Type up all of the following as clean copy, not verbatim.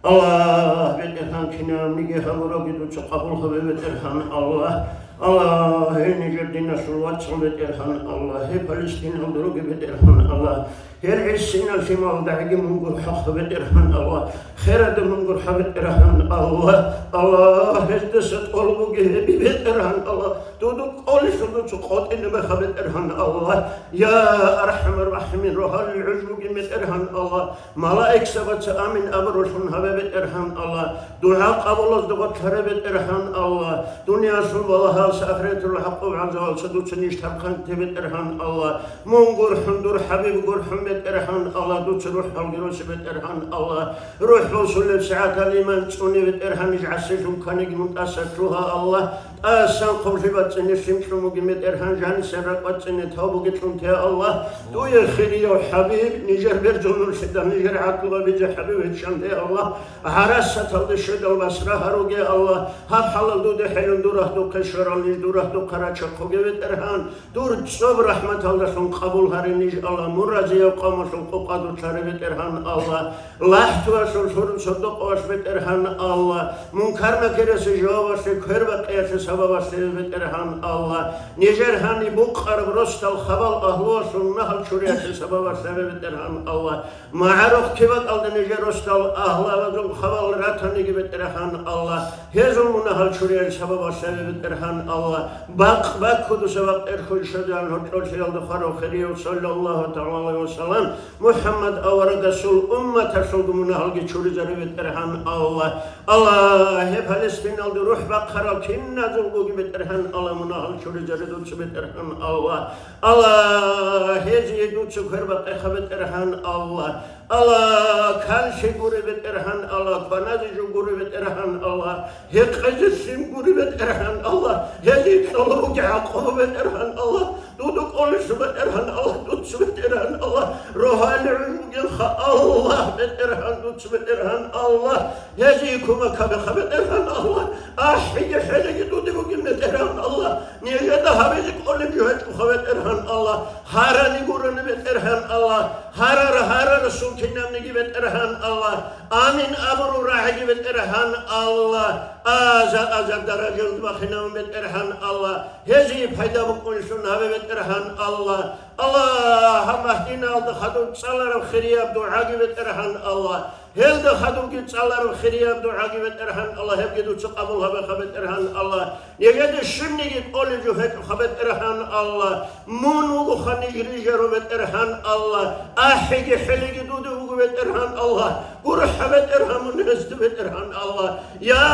Allah beterhan kinamnige hamura giducu kabul habe beterhan Allah Allah her nice dinle şurvat çal beterhan Allah her Palestin aldırı gibi beterhan Allah her eşsinal fimal da'gi mungur hak beterhan Allah her adı mungur hak beterhan Allah Allah her deset olgu gibi beterhan Allah duduk oluşuldu çukot inme hak beterhan Allah ya Erhamer Rahimin ruhal ucbu gibi beterhan Allah malaik sabatı amin abruşun habe beterhan Allah dua kabul oldu kare beterhan Allah dünya sulvaha ahiretul hakkı ve azza ve saduçun iştabkan tebet erhan Allah mungur hundur habib gur hümmet erhan Allah duç ruh halgiru sebet erhan Allah ruh usulü saat aliman çuni erhan icasıcun kanig muntasatruha Allah asan kavşibat seni şimşumu gimet erhan cani serrakat seni tabu gitun te Allah duya khiriyo habib nijer bercunur şiddan nijer aklığa bize habib etşan te Allah haras sataldı şedal basra haruge Allah hab halal dude helun durah du keşveral durah du karaça kogevet erhan dur sob rahmet Allah'ın kabul hariniş Allah muraziye qamasın qoqadu çarevet erhan Allah lahtu asul sorun sodok osvet erhan Allah munkarna keresi javası körbe qiyası sababası vet erhan Allah nijerhani bu qarb rostal xabal ahlusun nahal şuriyası sababası vet erhan Allah ma'aruf kivat aldı nijer rostal ahla ve zul xabal ratani gibi erhan Allah hezul munahal şuriyası sababası vet erhan Allah bak kudusa bak erkul şadan hotrol şaldı xaro khiriyo sallallahu ta'ala ve sellem Muhammed avara sul ummet aşulduğuna halgi çürüzeri ve terhan Allah Allah hep Palestin aldı ruh bak xaro kinna zulgu gibi terhan Allah muna hal çürüzeri dutsu ve terhan Allah Allah hezi dutsu kırbak ekhabet terhan Allah Allah kalşi gurbet erhan Allah banazı gurbet erhan Allah hekazısim gurbet erhan Allah hezi soluğu gaqubet erhan Allah duduk oluşubet erhan Allah dutsubet erhan Allah ruhani ulmugin Allah bet erhan dutsubet erhan Allah hezi kuma kabet erhan Allah ahhiye helegi duduk gimmet erhan Allah niye daha bezik oluşubet kabet erhan Allah harani gurunu bet erhan Allah harar sulkinamni gibi erhan Allah amin abru rahi gibi erhan Allah azad darajul bakhinam bet erhan Allah hezi fayda bu konuşun habe bet erhan Allah Allah mahdina aldı hadun salarım khiriyab dua gibi erhan Allah helde hadun ki salarım khiriyab dua gibi erhan Allah hep gidu çıkabul habe erhan Allah yegede şimdi git olucu habe erhan Allah munu khanijri jerubet erhan Allah ahigi heligi dudu bet erhan Allah gurhabet erhamun hestubet erhan Allah ya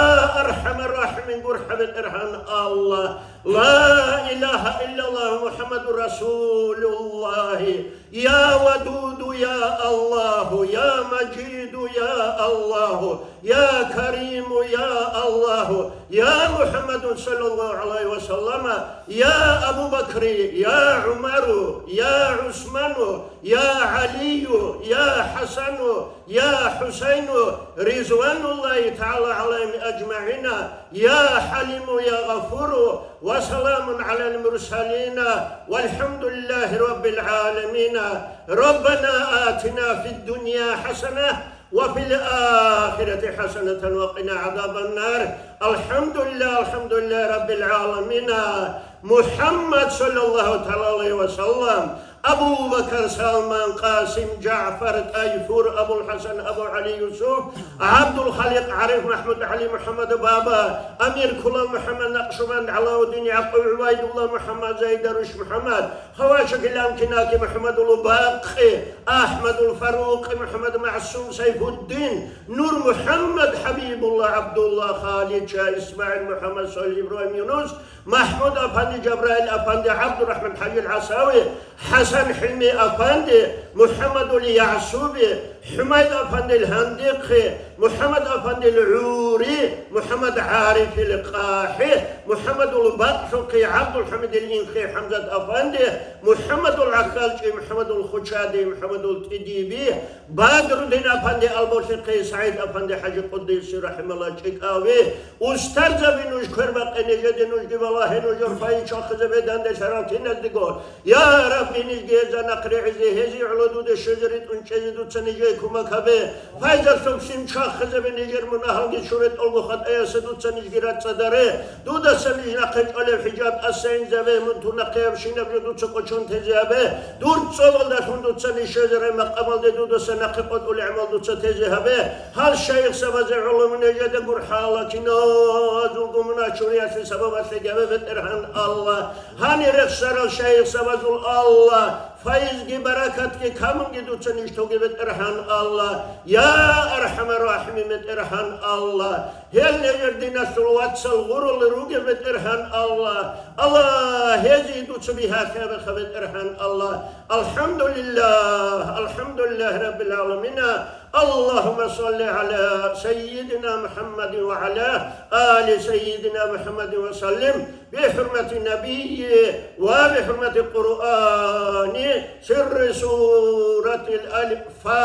erhamer rahimin gurhabet erhan Allah la ilahe illallah Muhammedur Resulullah ya vedudu ya Allah ya macidu ya Allah ya karimu ya Allah ya Muhammedun sallallahu aleyhi ve sellem ya Abu Bakri ya Umaru ya Osmanu ya Aliyu ya Hasanu ya Huseynu Rizvanullahi Teala aleyhim ecma'ina ya Halimu ya Gafuru ve selamun alel mursalina velhamdülillahi rabbil alemina Rabbena atina fid dünya hasene وفي الآخرة حسنة وقنا عذاب النار الحمد لله رب العالمين محمد صلى الله عليه وسلم أبو بكر سلمان قاسم جعفر تايفور أبو الحسن أبو علي يوسف عبد الخالق عارف محمود علي محمد بابا أمير كلال محمد نقشبند علاء الدين يعقوب عبيد الله محمد زيد رش محمد خواشك الأمكناكي محمد الباقي أحمد الفاروق محمد معصوم سيف الدين نور محمد حبيب الله عبد الله خالد شاه إسماعيل محمد صلي إبراهيم يونس محمود أفندي جبرائيل أفندي عبد الرحمن حي العساوي حسن حلمي أفندي محمد اليعسوبي حميد أفندي الهندقي محمد أفندي العوري محمد عارف القاحي محمد البطشقي عبد الحميد الإنخي حمزة أفندي محمد العكالجي محمد الخشادي محمد التديبي بدر الدين أفندي البوشقي سعيد أفندي حاج قديسي رحمه الله شكاوي أستاذ بنوش كربق نجد نوش والله نوجر فاي شخص بدن شراتين الدقور يا رب نجي زنقر عزي هزي علودو الشجرة انشزدو تسنجي عليكم كبه فايزا سوكسين شاخذ بنيجر من أهل شورت ألغخت أياسد وتسنج جرات صدره دودا سنج نقل على الحجاب السين زبه من تنقيب شينب جدو تقوشون تزابه دور تصول داشون دو تسنج شجر مقابل دودا سنقل قد أولي عمل دو تزابه هل شيخ سبز علم نجد قر حالتنا زوجو منا شوريات سبب سجابه بترهن الله هاني رخصر الشيخ سبز الله فايز کی برکت کی کامن کی دوچن اشتو کی بترهن الله يا أرحم الراحمين بترهن الله هل نجردين سلوات سلغور لروج بترهن الله الله هذه دوچ بها كابخ بترهن الله الحمد لله رب العالمين اللهم صل على سيدنا محمد وعلى آل سيدنا محمد وسلم بحرمة النبي وبحرمة القرآن سر سورة الفاتحة.